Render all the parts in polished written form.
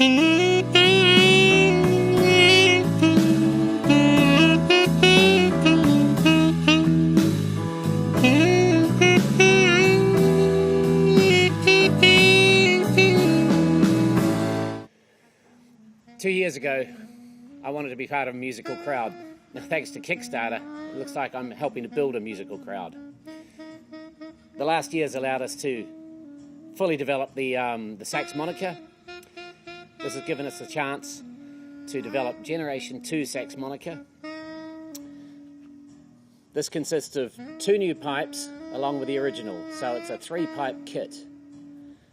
Two years ago, I wanted to be part of a musical crowd. Now, thanks to Kickstarter, it looks like I'm helping to build a musical crowd. The last year's allowed us to fully develop the Saxmonica. This has given us a chance to develop Generation 2 Saxmonica. This consists of 2 new pipes along with the original, so it's a 3-pipe kit.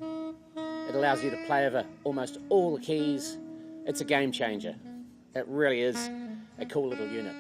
It allows you to play over almost all the keys. It's a game changer. It really is a cool little unit.